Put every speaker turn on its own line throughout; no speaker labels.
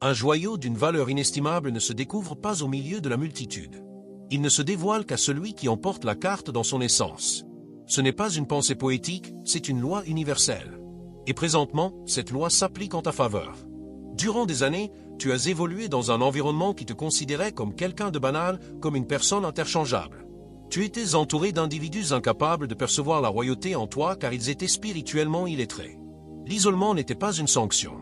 Un joyau d'une valeur inestimable ne se découvre pas au milieu de la multitude. Il ne se dévoile qu'à celui qui emporte la carte dans son essence. Ce n'est pas une pensée poétique, c'est une loi universelle. Et présentement, cette loi s'applique en ta faveur. Durant des années, tu as évolué dans un environnement qui te considérait comme quelqu'un de banal, comme une personne interchangeable. Tu étais entouré d'individus incapables de percevoir la royauté en toi car ils étaient spirituellement illettrés. L'isolement n'était pas une sanction.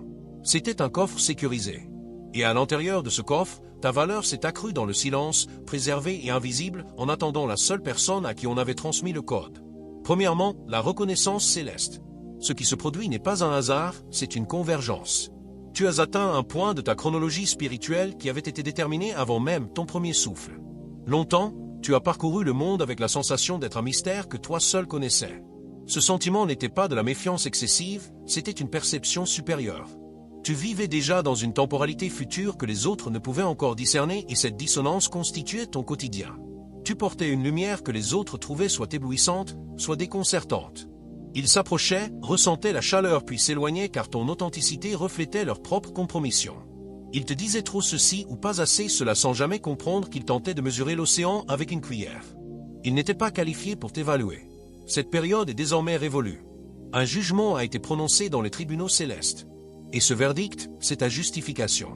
C'était un coffre sécurisé. Et à l'intérieur de ce coffre, ta valeur s'est accrue dans le silence, préservée et invisible, en attendant la seule personne à qui on avait transmis le code. Premièrement, la reconnaissance céleste. Ce qui se produit n'est pas un hasard, c'est une convergence. Tu as atteint un point de ta chronologie spirituelle qui avait été déterminé avant même ton premier souffle. Longtemps, tu as parcouru le monde avec la sensation d'être un mystère que toi seul connaissais. Ce sentiment n'était pas de la méfiance excessive, c'était une perception supérieure. Tu vivais déjà dans une temporalité future que les autres ne pouvaient encore discerner et cette dissonance constituait ton quotidien. Tu portais une lumière que les autres trouvaient soit éblouissante, soit déconcertante. Ils s'approchaient, ressentaient la chaleur puis s'éloignaient car ton authenticité reflétait leur propre compromission. Ils te disaient trop ceci ou pas assez cela sans jamais comprendre qu'ils tentaient de mesurer l'océan avec une cuillère. Ils n'étaient pas qualifiés pour t'évaluer. Cette période est désormais révolue. Un jugement a été prononcé dans les tribunaux célestes. Et ce verdict, c'est ta justification.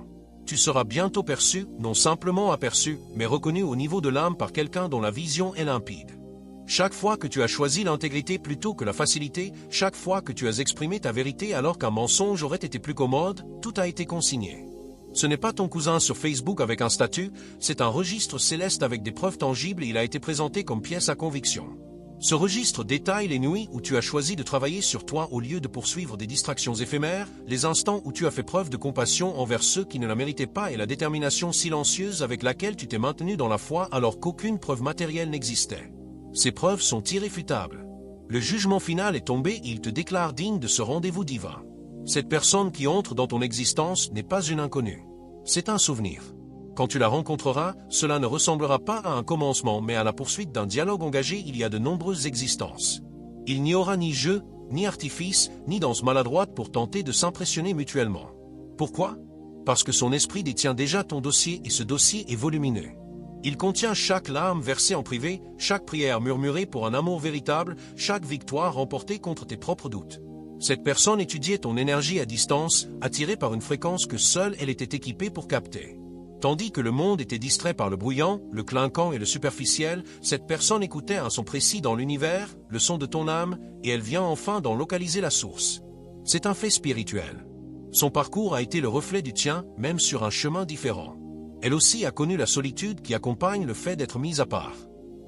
Tu seras bientôt perçu, non simplement aperçu, mais reconnu au niveau de l'âme par quelqu'un dont la vision est limpide. Chaque fois que tu as choisi l'intégrité plutôt que la facilité, chaque fois que tu as exprimé ta vérité alors qu'un mensonge aurait été plus commode, tout a été consigné. Ce n'est pas ton cousin sur Facebook avec un statut, c'est un registre céleste avec des preuves tangibles et il a été présenté comme pièce à conviction. Ce registre détaille les nuits où tu as choisi de travailler sur toi au lieu de poursuivre des distractions éphémères, les instants où tu as fait preuve de compassion envers ceux qui ne la méritaient pas et la détermination silencieuse avec laquelle tu t'es maintenu dans la foi alors qu'aucune preuve matérielle n'existait. Ces preuves sont irréfutables. Le jugement final est tombé et il te déclare digne de ce rendez-vous divin. Cette personne qui entre dans ton existence n'est pas une inconnue. C'est un souvenir. Quand tu la rencontreras, cela ne ressemblera pas à un commencement mais à la poursuite d'un dialogue engagé il y a de nombreuses existences. Il n'y aura ni jeu, ni artifice, ni danse maladroite pour tenter de s'impressionner mutuellement. Pourquoi? Parce que son esprit détient déjà ton dossier et ce dossier est volumineux. Il contient chaque larme versée en privé, chaque prière murmurée pour un amour véritable, chaque victoire remportée contre tes propres doutes. Cette personne étudiait ton énergie à distance, attirée par une fréquence que seule elle était équipée pour capter. Tandis que le monde était distrait par le bruyant, le clinquant et le superficiel, cette personne écoutait un son précis dans l'univers, le son de ton âme, et elle vient enfin d'en localiser la source. C'est un fait spirituel. Son parcours a été le reflet du tien, même sur un chemin différent. Elle aussi a connu la solitude qui accompagne le fait d'être mise à part.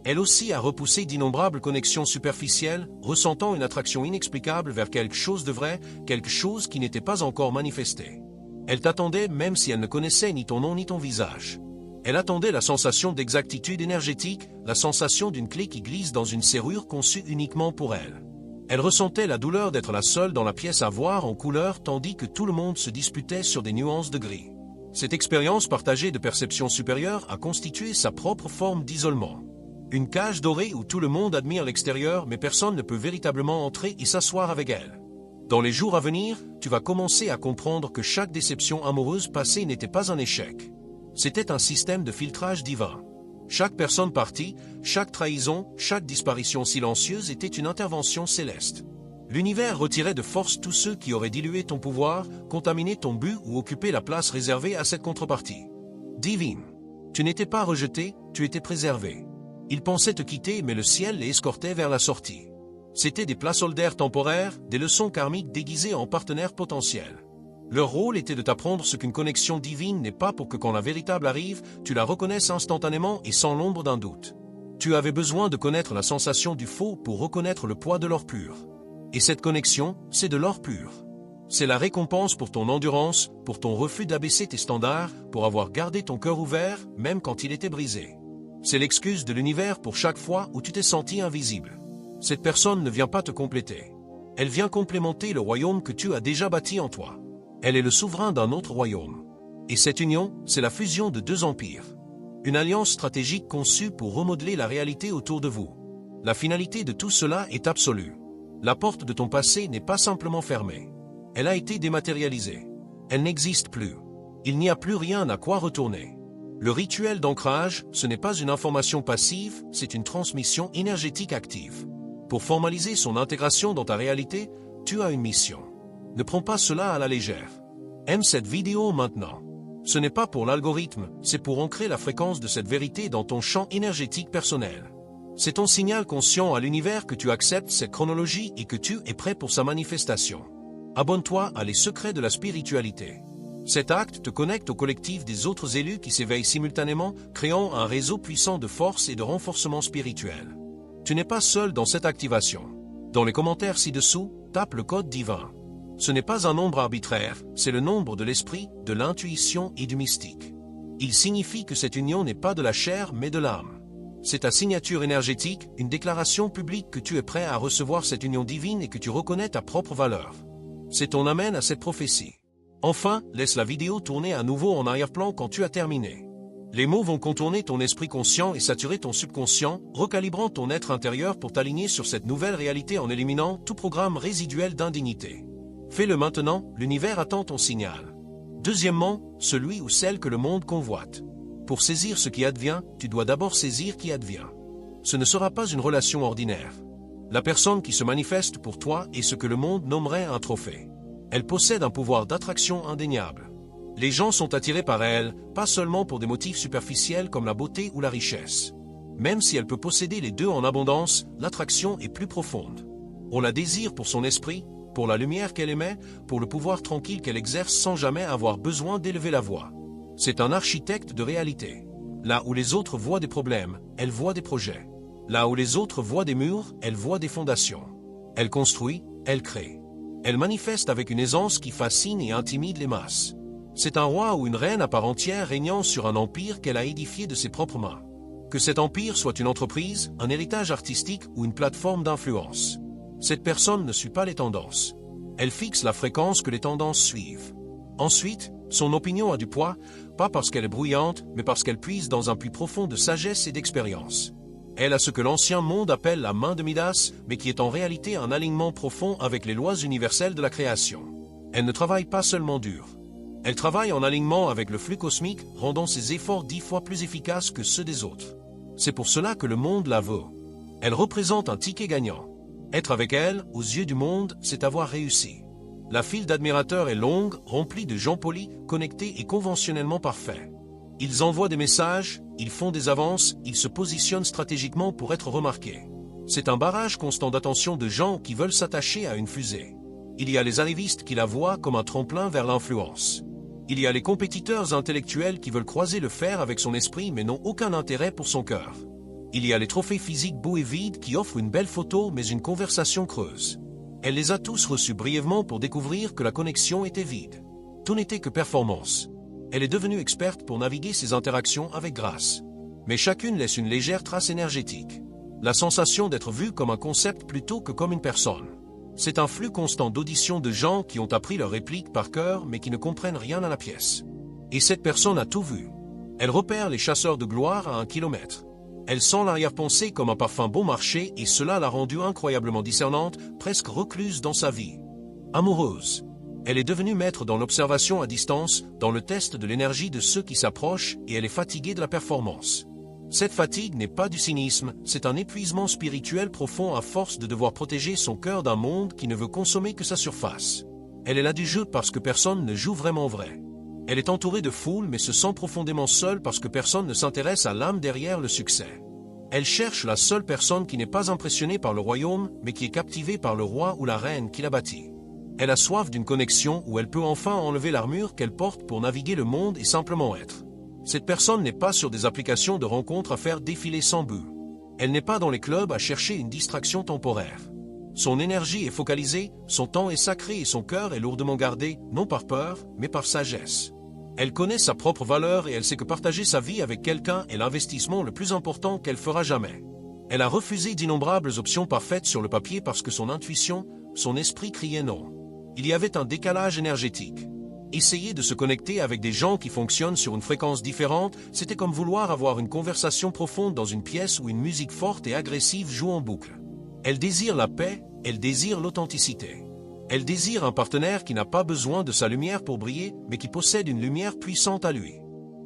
Elle aussi a repoussé d'innombrables connexions superficielles, ressentant une attraction inexplicable vers quelque chose de vrai, quelque chose qui n'était pas encore manifesté. Elle t'attendait même si elle ne connaissait ni ton nom ni ton visage. Elle attendait la sensation d'exactitude énergétique, la sensation d'une clé qui glisse dans une serrure conçue uniquement pour elle. Elle ressentait la douleur d'être la seule dans la pièce à voir en couleur tandis que tout le monde se disputait sur des nuances de gris. Cette expérience partagée de perception supérieure a constitué sa propre forme d'isolement. Une cage dorée où tout le monde admire l'extérieur mais personne ne peut véritablement entrer et s'asseoir avec elle. Dans les jours à venir, tu vas commencer à comprendre que chaque déception amoureuse passée n'était pas un échec. C'était un système de filtrage divin. Chaque personne partie, chaque trahison, chaque disparition silencieuse était une intervention céleste. L'univers retirait de force tous ceux qui auraient dilué ton pouvoir, contaminé ton but ou occupé la place réservée à cette contrepartie. Divine. Tu n'étais pas rejeté, tu étais préservé. Ils pensaient te quitter mais le ciel les escortait vers la sortie. C'étaient des placeholders temporaires, des leçons karmiques déguisées en partenaires potentiels. Leur rôle était de t'apprendre ce qu'une connexion divine n'est pas pour que quand la véritable arrive, tu la reconnaisses instantanément et sans l'ombre d'un doute. Tu avais besoin de connaître la sensation du faux pour reconnaître le poids de l'or pur. Et cette connexion, c'est de l'or pur. C'est la récompense pour ton endurance, pour ton refus d'abaisser tes standards, pour avoir gardé ton cœur ouvert, même quand il était brisé. C'est l'excuse de l'univers pour chaque fois où tu t'es senti invisible. Cette personne ne vient pas te compléter. Elle vient complémenter le royaume que tu as déjà bâti en toi. Elle est le souverain d'un autre royaume. Et cette union, c'est la fusion de deux empires. Une alliance stratégique conçue pour remodeler la réalité autour de vous. La finalité de tout cela est absolue. La porte de ton passé n'est pas simplement fermée. Elle a été dématérialisée. Elle n'existe plus. Il n'y a plus rien à quoi retourner. Le rituel d'ancrage, ce n'est pas une information passive, c'est une transmission énergétique active. Pour formaliser son intégration dans ta réalité, tu as une mission. Ne prends pas cela à la légère. Aime cette vidéo maintenant. Ce n'est pas pour l'algorithme, c'est pour ancrer la fréquence de cette vérité dans ton champ énergétique personnel. C'est ton signal conscient à l'univers que tu acceptes cette chronologie et que tu es prêt pour sa manifestation. Abonne-toi à Les Secrets de la Spiritualité. Cet acte te connecte au collectif des autres élus qui s'éveillent simultanément, créant un réseau puissant de force et de renforcement spirituel. Tu n'es pas seul dans cette activation. Dans les commentaires ci-dessous, tape le code divin. Ce n'est pas un nombre arbitraire, c'est le nombre de l'esprit, de l'intuition et du mystique. Il signifie que cette union n'est pas de la chair mais de l'âme. C'est ta signature énergétique, une déclaration publique que tu es prêt à recevoir cette union divine et que tu reconnais ta propre valeur. C'est ton amen à cette prophétie. Enfin, laisse la vidéo tourner à nouveau en arrière-plan quand tu as terminé. Les mots vont contourner ton esprit conscient et saturer ton subconscient, recalibrant ton être intérieur pour t'aligner sur cette nouvelle réalité en éliminant tout programme résiduel d'indignité. Fais-le maintenant, l'univers attend ton signal. Deuxièmement, celui ou celle que le monde convoite. Pour saisir ce qui advient, tu dois d'abord saisir qui advient. Ce ne sera pas une relation ordinaire. La personne qui se manifeste pour toi est ce que le monde nommerait un trophée. Elle possède un pouvoir d'attraction indéniable. Les gens sont attirés par elle, pas seulement pour des motifs superficiels comme la beauté ou la richesse. Même si elle peut posséder les deux en abondance, l'attraction est plus profonde. On la désire pour son esprit, pour la lumière qu'elle émet, pour le pouvoir tranquille qu'elle exerce sans jamais avoir besoin d'élever la voix. C'est un architecte de réalité. Là où les autres voient des problèmes, elle voit des projets. Là où les autres voient des murs, elle voit des fondations. Elle construit, elle crée. Elle manifeste avec une aisance qui fascine et intimide les masses. C'est un roi ou une reine à part entière régnant sur un empire qu'elle a édifié de ses propres mains. Que cet empire soit une entreprise, un héritage artistique ou une plateforme d'influence. Cette personne ne suit pas les tendances. Elle fixe la fréquence que les tendances suivent. Ensuite, son opinion a du poids, pas parce qu'elle est bruyante, mais parce qu'elle puise dans un puits profond de sagesse et d'expérience. Elle a ce que l'ancien monde appelle la main de Midas, mais qui est en réalité un alignement profond avec les lois universelles de la création. Elle ne travaille pas seulement dur. Elle travaille en alignement avec le flux cosmique, rendant ses efforts 10 fois plus efficaces que ceux des autres. C'est pour cela que le monde la veut. Elle représente un ticket gagnant. Être avec elle, aux yeux du monde, c'est avoir réussi. La file d'admirateurs est longue, remplie de gens polis, connectés et conventionnellement parfaits. Ils envoient des messages, ils font des avances, ils se positionnent stratégiquement pour être remarqués. C'est un barrage constant d'attention de gens qui veulent s'attacher à une fusée. Il y a les arrivistes qui la voient comme un tremplin vers l'influence. Il y a les compétiteurs intellectuels qui veulent croiser le fer avec son esprit mais n'ont aucun intérêt pour son cœur. Il y a les trophées physiques beaux et vides qui offrent une belle photo mais une conversation creuse. Elle les a tous reçus brièvement pour découvrir que la connexion était vide. Tout n'était que performance. Elle est devenue experte pour naviguer ses interactions avec grâce. Mais chacune laisse une légère trace énergétique. La sensation d'être vue comme un concept plutôt que comme une personne. C'est un flux constant d'auditions de gens qui ont appris leur réplique par cœur mais qui ne comprennent rien à la pièce. Et cette personne a tout vu. Elle repère les chasseurs de gloire à 1 kilomètre. Elle sent l'arrière-pensée comme un parfum bon marché et cela l'a rendue incroyablement discernante, presque recluse dans sa vie. Amoureuse. Elle est devenue maître dans l'observation à distance, dans le test de l'énergie de ceux qui s'approchent et elle est fatiguée de la performance. Cette fatigue n'est pas du cynisme, c'est un épuisement spirituel profond à force de devoir protéger son cœur d'un monde qui ne veut consommer que sa surface. Elle est là du jeu parce que personne ne joue vraiment vrai. Elle est entourée de foules mais se sent profondément seule parce que personne ne s'intéresse à l'âme derrière le succès. Elle cherche la seule personne qui n'est pas impressionnée par le royaume mais qui est captivée par le roi ou la reine qui l'a bâti. Elle a soif d'une connexion où elle peut enfin enlever l'armure qu'elle porte pour naviguer le monde et simplement être. Cette personne n'est pas sur des applications de rencontres à faire défiler sans but. Elle n'est pas dans les clubs à chercher une distraction temporaire. Son énergie est focalisée, son temps est sacré et son cœur est lourdement gardé, non par peur, mais par sagesse. Elle connaît sa propre valeur et elle sait que partager sa vie avec quelqu'un est l'investissement le plus important qu'elle fera jamais. Elle a refusé d'innombrables options parfaites sur le papier parce que son intuition, son esprit criait non. Il y avait un décalage énergétique. Essayer de se connecter avec des gens qui fonctionnent sur une fréquence différente, c'était comme vouloir avoir une conversation profonde dans une pièce où une musique forte et agressive joue en boucle. Elle désire la paix, elle désire l'authenticité. Elle désire un partenaire qui n'a pas besoin de sa lumière pour briller, mais qui possède une lumière puissante à lui.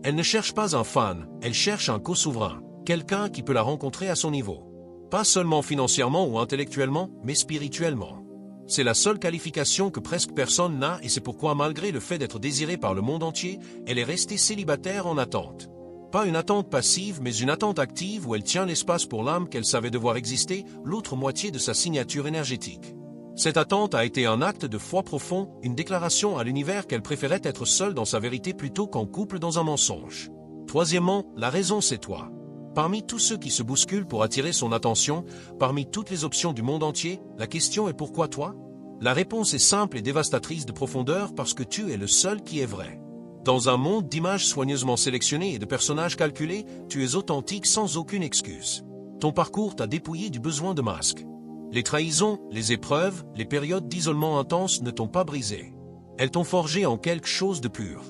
Elle ne cherche pas un fan, elle cherche un co-souverain, quelqu'un qui peut la rencontrer à son niveau. Pas seulement financièrement ou intellectuellement, mais spirituellement. C'est la seule qualification que presque personne n'a et c'est pourquoi malgré le fait d'être désirée par le monde entier, elle est restée célibataire en attente. Pas une attente passive, mais une attente active où elle tient l'espace pour l'âme qu'elle savait devoir exister, l'autre moitié de sa signature énergétique. Cette attente a été un acte de foi profond, une déclaration à l'univers qu'elle préférait être seule dans sa vérité plutôt qu'en couple dans un mensonge. Troisièmement, la raison c'est toi. Parmi tous ceux qui se bousculent pour attirer son attention, parmi toutes les options du monde entier, la question est pourquoi toi? La réponse est simple et dévastatrice de profondeur parce que tu es le seul qui est vrai. Dans un monde d'images soigneusement sélectionnées et de personnages calculés, tu es authentique sans aucune excuse. Ton parcours t'a dépouillé du besoin de masque. Les trahisons, les épreuves, les périodes d'isolement intense ne t'ont pas brisé. Elles t'ont forgé en quelque chose de pur.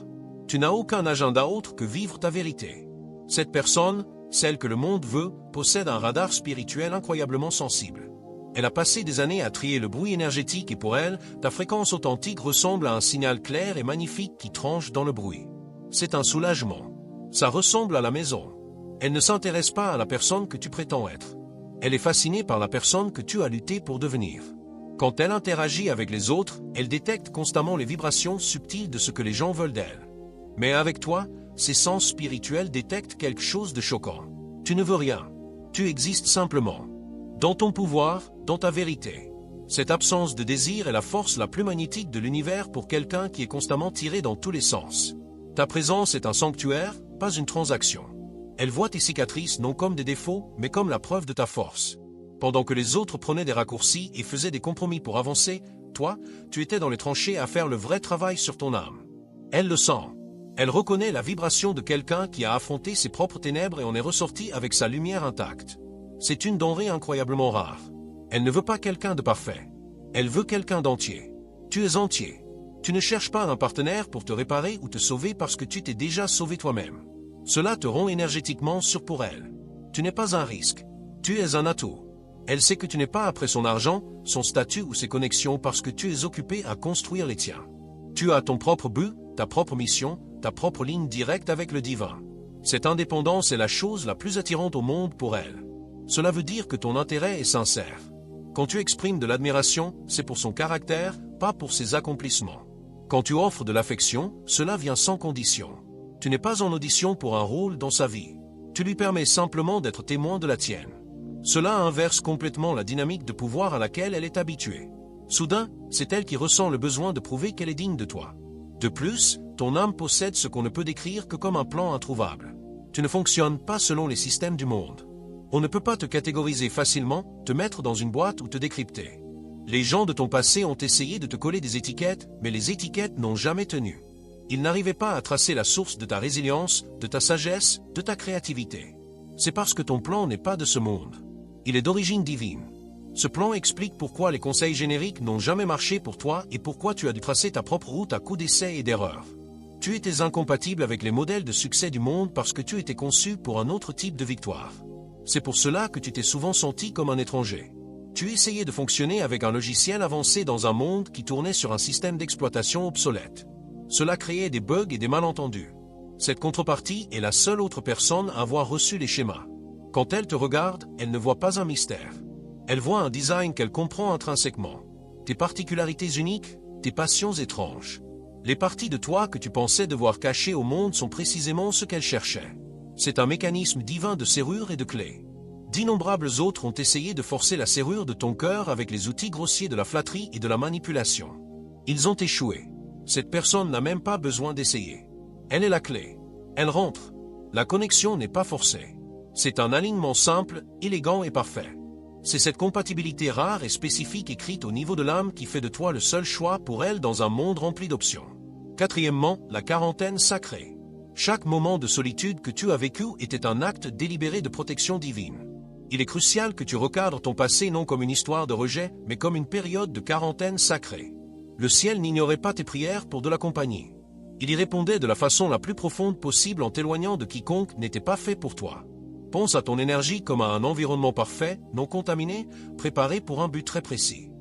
Tu n'as aucun agenda autre que vivre ta vérité. Cette personne, celle que le monde veut, possède un radar spirituel incroyablement sensible. Elle a passé des années à trier le bruit énergétique et pour elle, ta fréquence authentique ressemble à un signal clair et magnifique qui tranche dans le bruit. C'est un soulagement. Ça ressemble à la maison. Elle ne s'intéresse pas à la personne que tu prétends être. Elle est fascinée par la personne que tu as lutté pour devenir. Quand elle interagit avec les autres, elle détecte constamment les vibrations subtiles de ce que les gens veulent d'elle. Mais avec toi, ses sens spirituels détectent quelque chose de choquant. Tu ne veux rien. Tu existes simplement. Dans ton pouvoir, dans ta vérité. Cette absence de désir est la force la plus magnétique de l'univers pour quelqu'un qui est constamment tiré dans tous les sens. Ta présence est un sanctuaire, pas une transaction. Elle voit tes cicatrices non comme des défauts, mais comme la preuve de ta force. Pendant que les autres prenaient des raccourcis et faisaient des compromis pour avancer, toi, tu étais dans les tranchées à faire le vrai travail sur ton âme. Elle le sent. Elle reconnaît la vibration de quelqu'un qui a affronté ses propres ténèbres et en est ressorti avec sa lumière intacte. C'est une denrée incroyablement rare. Elle ne veut pas quelqu'un de parfait. Elle veut quelqu'un d'entier. Tu es entier. Tu ne cherches pas un partenaire pour te réparer ou te sauver parce que tu t'es déjà sauvé toi-même. Cela te rend énergétiquement sûr pour elle. Tu n'es pas un risque. Tu es un atout. Elle sait que tu n'es pas après son argent, son statut ou ses connexions parce que tu es occupé à construire les tiens. Tu as ton propre but, ta propre mission, ta propre ligne directe avec le divin. Cette indépendance est la chose la plus attirante au monde pour elle. Cela veut dire que ton intérêt est sincère. Quand tu exprimes de l'admiration, c'est pour son caractère, pas pour ses accomplissements. Quand tu offres de l'affection, cela vient sans condition. Tu n'es pas en audition pour un rôle dans sa vie. Tu lui permets simplement d'être témoin de la tienne. Cela inverse complètement la dynamique de pouvoir à laquelle elle est habituée. Soudain, c'est elle qui ressent le besoin de prouver qu'elle est digne de toi. De plus, ton âme possède ce qu'on ne peut décrire que comme un plan introuvable. Tu ne fonctionnes pas selon les systèmes du monde. On ne peut pas te catégoriser facilement, te mettre dans une boîte ou te décrypter. Les gens de ton passé ont essayé de te coller des étiquettes, mais les étiquettes n'ont jamais tenu. Ils n'arrivaient pas à tracer la source de ta résilience, de ta sagesse, de ta créativité. C'est parce que ton plan n'est pas de ce monde. Il est d'origine divine. Ce plan explique pourquoi les conseils génériques n'ont jamais marché pour toi et pourquoi tu as dû tracer ta propre route à coups d'essais et d'erreurs. Tu étais incompatible avec les modèles de succès du monde parce que tu étais conçu pour un autre type de victoire. C'est pour cela que tu t'es souvent senti comme un étranger. Tu essayais de fonctionner avec un logiciel avancé dans un monde qui tournait sur un système d'exploitation obsolète. Cela créait des bugs et des malentendus. Cette contrepartie est la seule autre personne à avoir reçu les schémas. Quand elle te regarde, elle ne voit pas un mystère. Elle voit un design qu'elle comprend intrinsèquement. Tes particularités uniques, tes passions étranges. Les parties de toi que tu pensais devoir cacher au monde sont précisément ce qu'elle cherchait. C'est un mécanisme divin de serrure et de clé. D'innombrables autres ont essayé de forcer la serrure de ton cœur avec les outils grossiers de la flatterie et de la manipulation. Ils ont échoué. Cette personne n'a même pas besoin d'essayer. Elle est la clé. Elle rentre. La connexion n'est pas forcée. C'est un alignement simple, élégant et parfait. C'est cette compatibilité rare et spécifique écrite au niveau de l'âme qui fait de toi le seul choix pour elle dans un monde rempli d'options. Quatrièmement, la quarantaine sacrée. Chaque moment de solitude que tu as vécu était un acte délibéré de protection divine. Il est crucial que tu recadres ton passé non comme une histoire de rejet, mais comme une période de quarantaine sacrée. Le ciel n'ignorait pas tes prières pour de la compagnie. Il y répondait de la façon la plus profonde possible en t'éloignant de quiconque n'était pas fait pour toi. Pense à ton énergie comme à un environnement parfait, non contaminé, préparé pour un but très précis.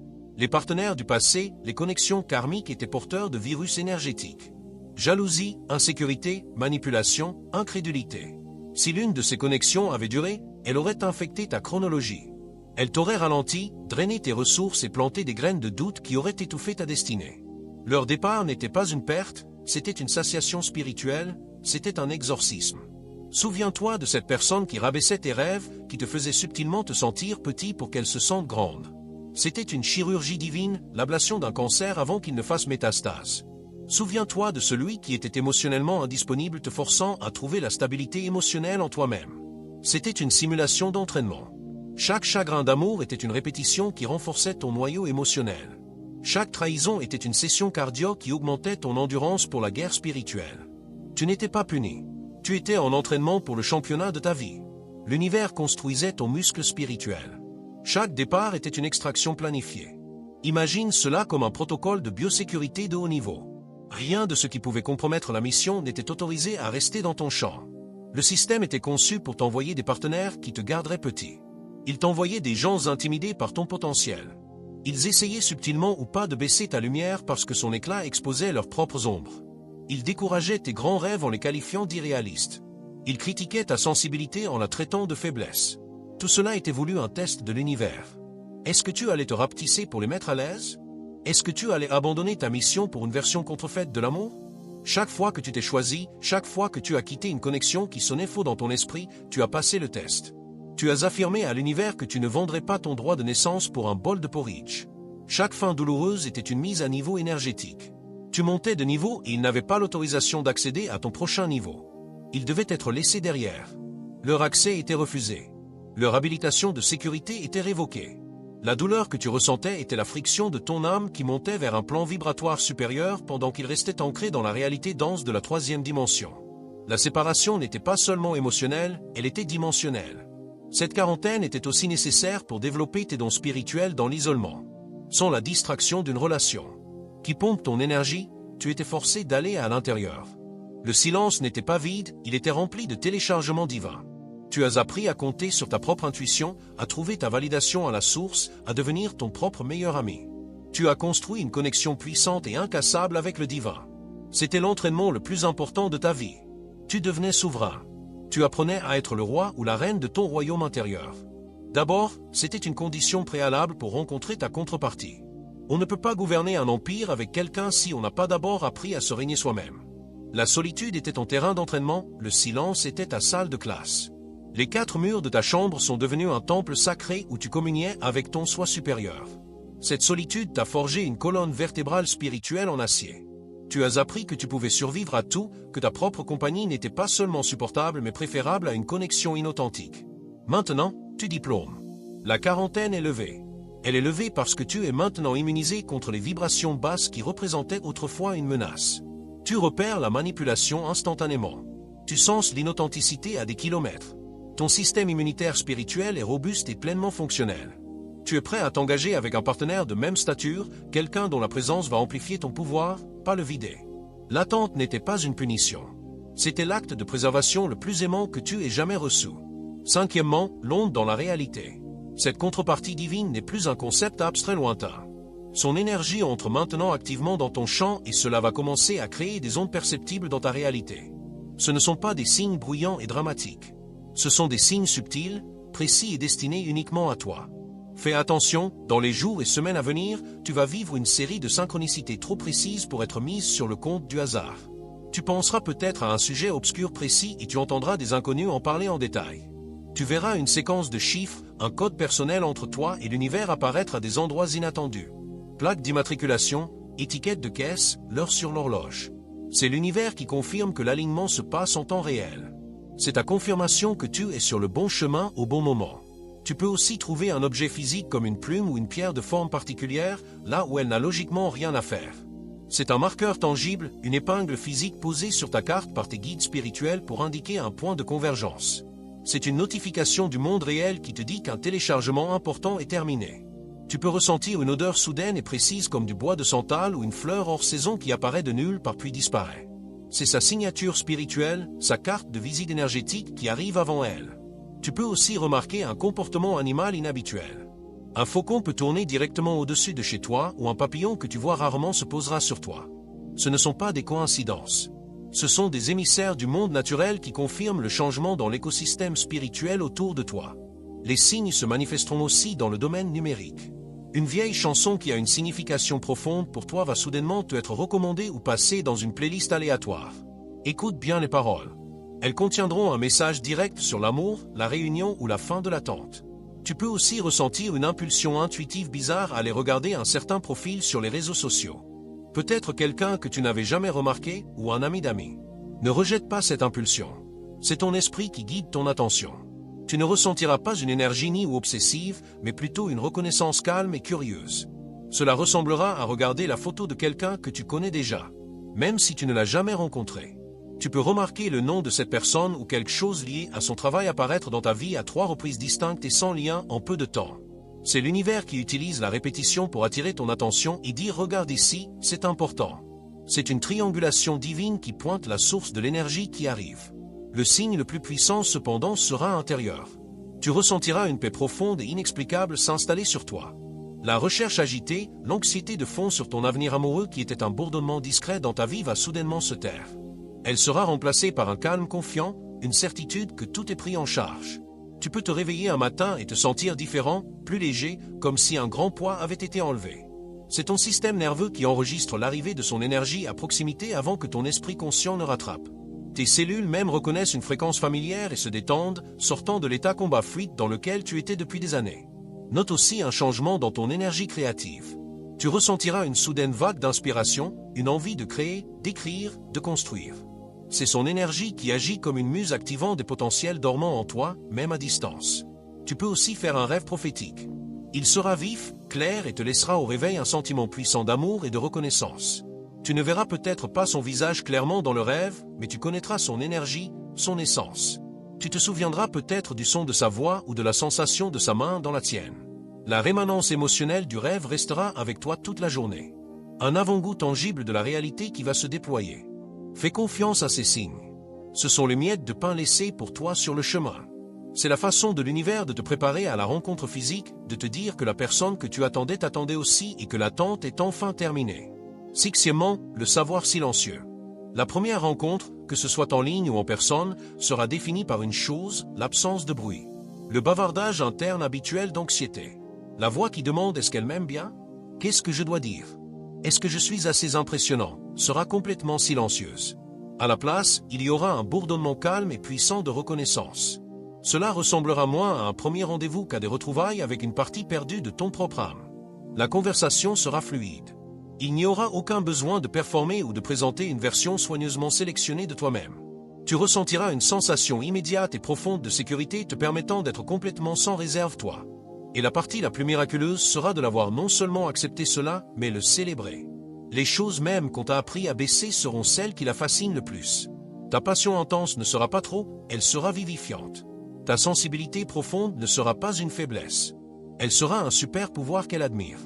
Les partenaires du passé, les connexions karmiques étaient porteurs de virus énergétiques. Jalousie, insécurité, manipulation, incrédulité. Si l'une de ces connexions avait duré, elle aurait infecté ta chronologie. Elle t'aurait ralenti, drainé tes ressources et planté des graines de doute qui auraient étouffé ta destinée. Leur départ n'était pas une perte, c'était une satiation spirituelle, c'était un exorcisme. Souviens-toi de cette personne qui rabaissait tes rêves, qui te faisait subtilement te sentir petit pour qu'elle se sente grande. C'était une chirurgie divine, l'ablation d'un cancer avant qu'il ne fasse métastase. Souviens-toi de celui qui était émotionnellement indisponible te forçant à trouver la stabilité émotionnelle en toi-même. C'était une simulation d'entraînement. Chaque chagrin d'amour était une répétition qui renforçait ton noyau émotionnel. Chaque trahison était une session cardio qui augmentait ton endurance pour la guerre spirituelle. Tu n'étais pas puni. Tu étais en entraînement pour le championnat de ta vie. L'univers construisait ton muscle spirituel. Chaque départ était une extraction planifiée. Imagine cela comme un protocole de biosécurité de haut niveau. Rien de ce qui pouvait compromettre la mission n'était autorisé à rester dans ton champ. Le système était conçu pour t'envoyer des partenaires qui te garderaient petit. Il t'envoyait des gens intimidés par ton potentiel. Ils essayaient subtilement ou pas de baisser ta lumière parce que son éclat exposait leurs propres ombres. Ils décourageaient tes grands rêves en les qualifiant d'irréalistes. Ils critiquaient ta sensibilité en la traitant de faiblesse. Tout cela était voulu un test de l'univers. Est-ce que tu allais te rapetisser pour les mettre à l'aise? Est-ce que tu allais abandonner ta mission pour une version contrefaite de l'amour? Chaque fois que tu t'es choisi, chaque fois que tu as quitté une connexion qui sonnait faux dans ton esprit, tu as passé le test. Tu as affirmé à l'univers que tu ne vendrais pas ton droit de naissance pour un bol de porridge. Chaque fin douloureuse était une mise à niveau énergétique. Tu montais de niveau et ils n'avaient pas l'autorisation d'accéder à ton prochain niveau. Ils devaient être laissés derrière. Leur accès était refusé. Leur habilitation de sécurité était révoquée. La douleur que tu ressentais était la friction de ton âme qui montait vers un plan vibratoire supérieur pendant qu'il restait ancré dans la réalité dense de la troisième dimension. La séparation n'était pas seulement émotionnelle, elle était dimensionnelle. Cette quarantaine était aussi nécessaire pour développer tes dons spirituels dans l'isolement. Sans la distraction d'une relation qui pompe ton énergie, tu étais forcé d'aller à l'intérieur. Le silence n'était pas vide, il était rempli de téléchargements divins. Tu as appris à compter sur ta propre intuition, à trouver ta validation à la source, à devenir ton propre meilleur ami. Tu as construit une connexion puissante et incassable avec le divin. C'était l'entraînement le plus important de ta vie. Tu devenais souverain. Tu apprenais à être le roi ou la reine de ton royaume intérieur. D'abord, c'était une condition préalable pour rencontrer ta contrepartie. On ne peut pas gouverner un empire avec quelqu'un si on n'a pas d'abord appris à se régner soi-même. La solitude était ton terrain d'entraînement, le silence était ta salle de classe. Les 4 murs de ta chambre sont devenus un temple sacré où tu communiais avec ton soi supérieur. Cette solitude t'a forgé une colonne vertébrale spirituelle en acier. Tu as appris que tu pouvais survivre à tout, que ta propre compagnie n'était pas seulement supportable mais préférable à une connexion inauthentique. Maintenant, tu diplômes. La quarantaine est levée. Elle est levée parce que tu es maintenant immunisé contre les vibrations basses qui représentaient autrefois une menace. Tu repères la manipulation instantanément. Tu senses l'inauthenticité à des kilomètres. Ton système immunitaire spirituel est robuste et pleinement fonctionnel. Tu es prêt à t'engager avec un partenaire de même stature, quelqu'un dont la présence va amplifier ton pouvoir, pas le vider. L'attente n'était pas une punition. C'était l'acte de préservation le plus aimant que tu aies jamais reçu. Cinquièmement, l'onde dans la réalité. Cette contrepartie divine n'est plus un concept abstrait lointain. Son énergie entre maintenant activement dans ton champ et cela va commencer à créer des ondes perceptibles dans ta réalité. Ce ne sont pas des signes bruyants et dramatiques. Ce sont des signes subtils, précis et destinés uniquement à toi. Fais attention, dans les jours et semaines à venir, tu vas vivre une série de synchronicités trop précises pour être mises sur le compte du hasard. Tu penseras peut-être à un sujet obscur précis et tu entendras des inconnus en parler en détail. Tu verras une séquence de chiffres, un code personnel entre toi et l'univers apparaître à des endroits inattendus. Plaque d'immatriculation, étiquette de caisse, l'heure sur l'horloge. C'est l'univers qui confirme que l'alignement se passe en temps réel. C'est ta confirmation que tu es sur le bon chemin au bon moment. Tu peux aussi trouver un objet physique comme une plume ou une pierre de forme particulière, là où elle n'a logiquement rien à faire. C'est un marqueur tangible, une épingle physique posée sur ta carte par tes guides spirituels pour indiquer un point de convergence. C'est une notification du monde réel qui te dit qu'un téléchargement important est terminé. Tu peux ressentir une odeur soudaine et précise comme du bois de santal ou une fleur hors saison qui apparaît de nulle part puis disparaît. C'est sa signature spirituelle, sa carte de visite énergétique qui arrive avant elle. Tu peux aussi remarquer un comportement animal inhabituel. Un faucon peut tourner directement au-dessus de chez toi ou un papillon que tu vois rarement se posera sur toi. Ce ne sont pas des coïncidences. Ce sont des émissaires du monde naturel qui confirment le changement dans l'écosystème spirituel autour de toi. Les signes se manifesteront aussi dans le domaine numérique. Une vieille chanson qui a une signification profonde pour toi va soudainement te être recommandée ou passée dans une playlist aléatoire. Écoute bien les paroles. Elles contiendront un message direct sur l'amour, la réunion ou la fin de l'attente. Tu peux aussi ressentir une impulsion intuitive bizarre à aller regarder un certain profil sur les réseaux sociaux. Peut-être quelqu'un que tu n'avais jamais remarqué ou un ami d'amis. Ne rejette pas cette impulsion. C'est ton esprit qui guide ton attention. Tu ne ressentiras pas une énergie ni ou obsessive, mais plutôt une reconnaissance calme et curieuse. Cela ressemblera à regarder la photo de quelqu'un que tu connais déjà, même si tu ne l'as jamais rencontré. Tu peux remarquer le nom de cette personne ou quelque chose lié à son travail apparaître dans ta vie à 3 reprises distinctes et sans lien en peu de temps. C'est l'univers qui utilise la répétition pour attirer ton attention et dire « Regarde ici, c'est important ». C'est une triangulation divine qui pointe la source de l'énergie qui arrive. Le signe le plus puissant cependant sera intérieur. Tu ressentiras une paix profonde et inexplicable s'installer sur toi. La recherche agitée, l'anxiété de fond sur ton avenir amoureux qui était un bourdonnement discret dans ta vie va soudainement se taire. Elle sera remplacée par un calme confiant, une certitude que tout est pris en charge. Tu peux te réveiller un matin et te sentir différent, plus léger, comme si un grand poids avait été enlevé. C'est ton système nerveux qui enregistre l'arrivée de son énergie à proximité avant que ton esprit conscient ne rattrape. Tes cellules même reconnaissent une fréquence familière et se détendent, sortant de l'état combat-fuite dans lequel tu étais depuis des années. Note aussi un changement dans ton énergie créative. Tu ressentiras une soudaine vague d'inspiration, une envie de créer, d'écrire, de construire. C'est son énergie qui agit comme une muse activant des potentiels dormants en toi, même à distance. Tu peux aussi faire un rêve prophétique. Il sera vif, clair et te laissera au réveil un sentiment puissant d'amour et de reconnaissance. Tu ne verras peut-être pas son visage clairement dans le rêve, mais tu connaîtras son énergie, son essence. Tu te souviendras peut-être du son de sa voix ou de la sensation de sa main dans la tienne. La rémanence émotionnelle du rêve restera avec toi toute la journée. Un avant-goût tangible de la réalité qui va se déployer. Fais confiance à ces signes. Ce sont les miettes de pain laissées pour toi sur le chemin. C'est la façon de l'univers de te préparer à la rencontre physique, de te dire que la personne que tu attendais t'attendait aussi et que l'attente est enfin terminée. Sixièmement, le savoir silencieux. La première rencontre, que ce soit en ligne ou en personne, sera définie par une chose, l'absence de bruit. Le bavardage interne habituel d'anxiété. La voix qui demande « Est-ce qu'elle m'aime bien ? Qu'est-ce que je dois dire ? Est-ce que je suis assez impressionnant ?» sera complètement silencieuse. À la place, il y aura un bourdonnement calme et puissant de reconnaissance. Cela ressemblera moins à un premier rendez-vous qu'à des retrouvailles avec une partie perdue de ton propre âme. La conversation sera fluide. Il n'y aura aucun besoin de performer ou de présenter une version soigneusement sélectionnée de toi-même. Tu ressentiras une sensation immédiate et profonde de sécurité te permettant d'être complètement sans réserve toi. Et la partie la plus miraculeuse sera de l'avoir non seulement accepté cela, mais le célébrer. Les choses même qu'on t'a appris à baisser seront celles qui la fascinent le plus. Ta passion intense ne sera pas trop, elle sera vivifiante. Ta sensibilité profonde ne sera pas une faiblesse. Elle sera un super pouvoir qu'elle admire.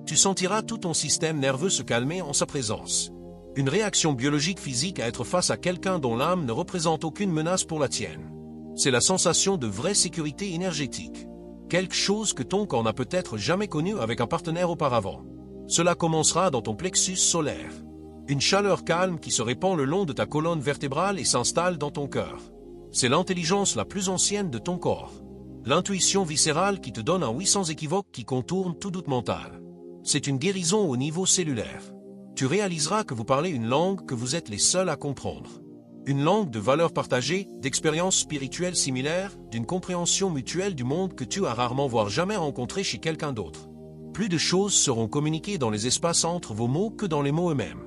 Tu sentiras tout ton système nerveux se calmer en sa présence. Une réaction biologique physique à être face à quelqu'un dont l'âme ne représente aucune menace pour la tienne. C'est la sensation de vraie sécurité énergétique. Quelque chose que ton corps n'a peut-être jamais connu avec un partenaire auparavant. Cela commencera dans ton plexus solaire. Une chaleur calme qui se répand le long de ta colonne vertébrale et s'installe dans ton cœur. C'est l'intelligence la plus ancienne de ton corps. L'intuition viscérale qui te donne un oui sans équivoque qui contourne tout doute mental. C'est une guérison au niveau cellulaire. Tu réaliseras que vous parlez une langue que vous êtes les seuls à comprendre. Une langue de valeurs partagées, d'expériences spirituelles similaires, d'une compréhension mutuelle du monde que tu as rarement voire jamais rencontré chez quelqu'un d'autre. Plus de choses seront communiquées dans les espaces entre vos mots que dans les mots eux-mêmes.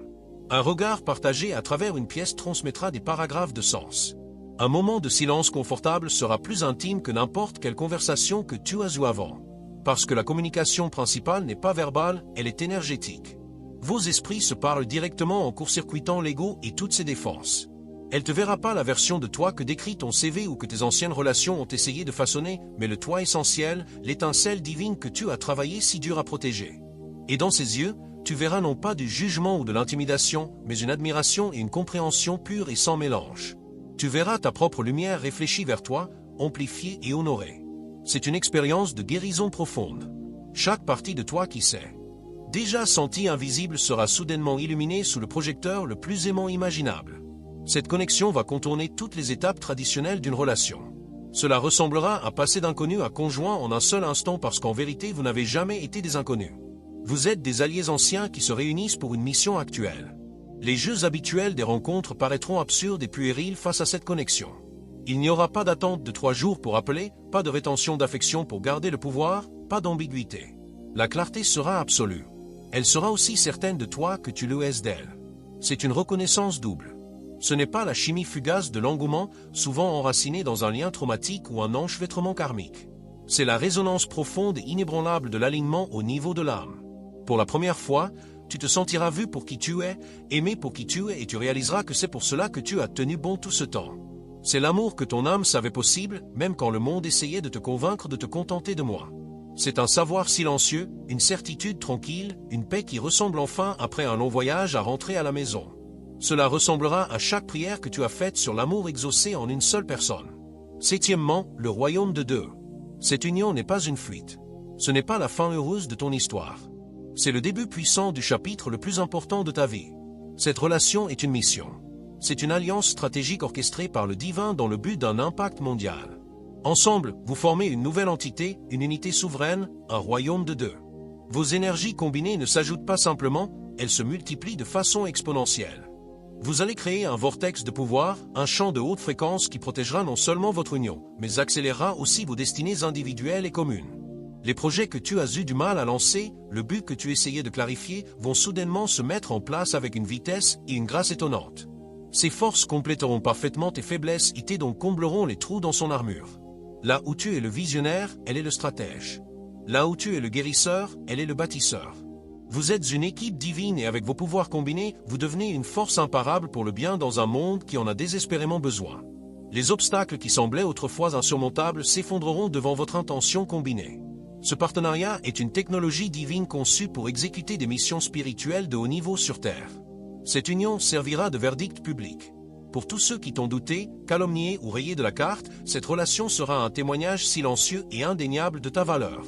Un regard partagé à travers une pièce transmettra des paragraphes de sens. Un moment de silence confortable sera plus intime que n'importe quelle conversation que tu as eue avant. Parce que la communication principale n'est pas verbale, elle est énergétique. Vos esprits se parlent directement en court-circuitant l'ego et toutes ses défenses. Elle ne te verra pas la version de toi que décrit ton CV ou que tes anciennes relations ont essayé de façonner, mais le toi essentiel, l'étincelle divine que tu as travaillé si dur à protéger. Et dans ses yeux, tu verras non pas du jugement ou de l'intimidation, mais une admiration et une compréhension pure et sans mélange. Tu verras ta propre lumière réfléchie vers toi, amplifiée et honorée. C'est une expérience de guérison profonde. Chaque partie de toi qui s'est déjà senti invisible sera soudainement illuminée sous le projecteur le plus aimant imaginable. Cette connexion va contourner toutes les étapes traditionnelles d'une relation. Cela ressemblera à passer d'inconnu à conjoint en un seul instant parce qu'en vérité vous n'avez jamais été des inconnus. Vous êtes des alliés anciens qui se réunissent pour une mission actuelle. Les jeux habituels des rencontres paraîtront absurdes et puérils face à cette connexion. Il n'y aura pas d'attente de 3 jours pour appeler, pas de rétention d'affection pour garder le pouvoir, pas d'ambiguïté. La clarté sera absolue. Elle sera aussi certaine de toi que tu le es d'elle. C'est une reconnaissance double. Ce n'est pas la chimie fugace de l'engouement, souvent enracinée dans un lien traumatique ou un enchevêtrement karmique. C'est la résonance profonde et inébranlable de l'alignement au niveau de l'âme. Pour la première fois, tu te sentiras vu pour qui tu es, aimé pour qui tu es et tu réaliseras que c'est pour cela que tu as tenu bon tout ce temps. C'est l'amour que ton âme savait possible, même quand le monde essayait de te convaincre de te contenter de moi. C'est un savoir silencieux, une certitude tranquille, une paix qui ressemble enfin après un long voyage à rentrer à la maison. Cela ressemblera à chaque prière que tu as faite sur l'amour exaucé en une seule personne. Septièmement, le royaume de deux. Cette union n'est pas une fuite. Ce n'est pas la fin heureuse de ton histoire. C'est le début puissant du chapitre le plus important de ta vie. Cette relation est une mission. C'est une alliance stratégique orchestrée par le divin dans le but d'un impact mondial. Ensemble, vous formez une nouvelle entité, une unité souveraine, un royaume de deux. Vos énergies combinées ne s'ajoutent pas simplement, elles se multiplient de façon exponentielle. Vous allez créer un vortex de pouvoir, un champ de haute fréquence qui protégera non seulement votre union, mais accélérera aussi vos destinées individuelles et communes. Les projets que tu as eu du mal à lancer, le but que tu essayais de clarifier, vont soudainement se mettre en place avec une vitesse et une grâce étonnantes. Ces forces compléteront parfaitement tes faiblesses et donc combleront les trous dans son armure. Là où tu es le visionnaire, elle est le stratège. Là où tu es le guérisseur, elle est le bâtisseur. Vous êtes une équipe divine et avec vos pouvoirs combinés, vous devenez une force imparable pour le bien dans un monde qui en a désespérément besoin. Les obstacles qui semblaient autrefois insurmontables s'effondreront devant votre intention combinée. Ce partenariat est une technologie divine conçue pour exécuter des missions spirituelles de haut niveau sur Terre. Cette union servira de verdict public. Pour tous ceux qui t'ont douté, calomnié ou rayé de la carte, cette relation sera un témoignage silencieux et indéniable de ta valeur.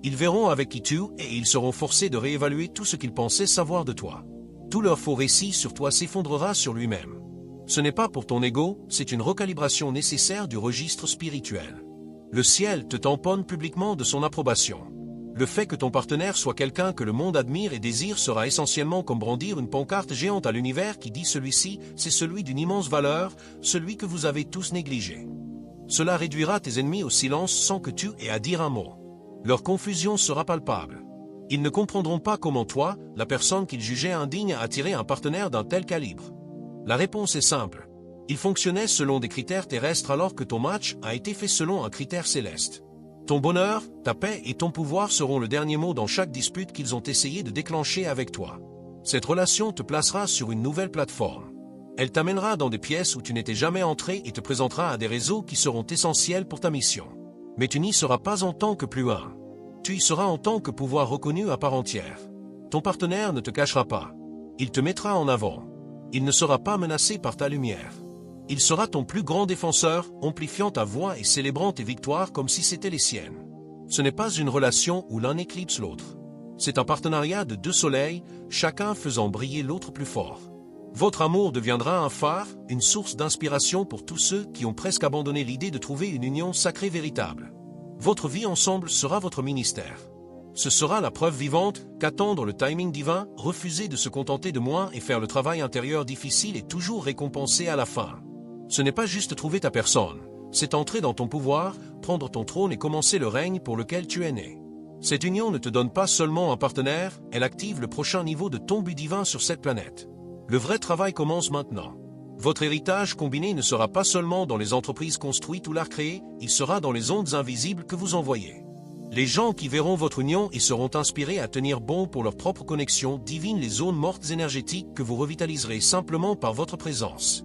Ils verront avec qui tu es et ils seront forcés de réévaluer tout ce qu'ils pensaient savoir de toi. Tout leur faux récit sur toi s'effondrera sur lui-même. Ce n'est pas pour ton ego, c'est une recalibration nécessaire du registre spirituel. Le ciel te tamponne publiquement de son approbation. Le fait que ton partenaire soit quelqu'un que le monde admire et désire sera essentiellement comme brandir une pancarte géante à l'univers qui dit celui-ci, c'est celui d'une immense valeur, celui que vous avez tous négligé. Cela réduira tes ennemis au silence sans que tu aies à dire un mot. Leur confusion sera palpable. Ils ne comprendront pas comment toi, la personne qu'ils jugeaient indigne, a attiré un partenaire d'un tel calibre. La réponse est simple. Il fonctionnait selon des critères terrestres alors que ton match a été fait selon un critère céleste. Ton bonheur, ta paix et ton pouvoir seront le dernier mot dans chaque dispute qu'ils ont essayé de déclencher avec toi. Cette relation te placera sur une nouvelle plateforme. Elle t'amènera dans des pièces où tu n'étais jamais entré et te présentera à des réseaux qui seront essentiels pour ta mission. Mais tu n'y seras pas en tant que plus un. Tu y seras en tant que pouvoir reconnu à part entière. Ton partenaire ne te cachera pas. Il te mettra en avant. Il ne sera pas menacé par ta lumière. Il sera ton plus grand défenseur, amplifiant ta voix et célébrant tes victoires comme si c'était les siennes. Ce n'est pas une relation où l'un éclipse l'autre. C'est un partenariat de deux soleils, chacun faisant briller l'autre plus fort. Votre amour deviendra un phare, une source d'inspiration pour tous ceux qui ont presque abandonné l'idée de trouver une union sacrée véritable. Votre vie ensemble sera votre ministère. Ce sera la preuve vivante qu'attendre le timing divin, refuser de se contenter de moins et faire le travail intérieur difficile est toujours récompensé à la fin. Ce n'est pas juste trouver ta personne, c'est entrer dans ton pouvoir, prendre ton trône et commencer le règne pour lequel tu es né. Cette union ne te donne pas seulement un partenaire, elle active le prochain niveau de ton but divin sur cette planète. Le vrai travail commence maintenant. Votre héritage combiné ne sera pas seulement dans les entreprises construites ou l'art créé, il sera dans les ondes invisibles que vous envoyez. Les gens qui verront votre union et seront inspirés à tenir bon pour leur propre connexion divinent les zones mortes énergétiques que vous revitaliserez simplement par votre présence.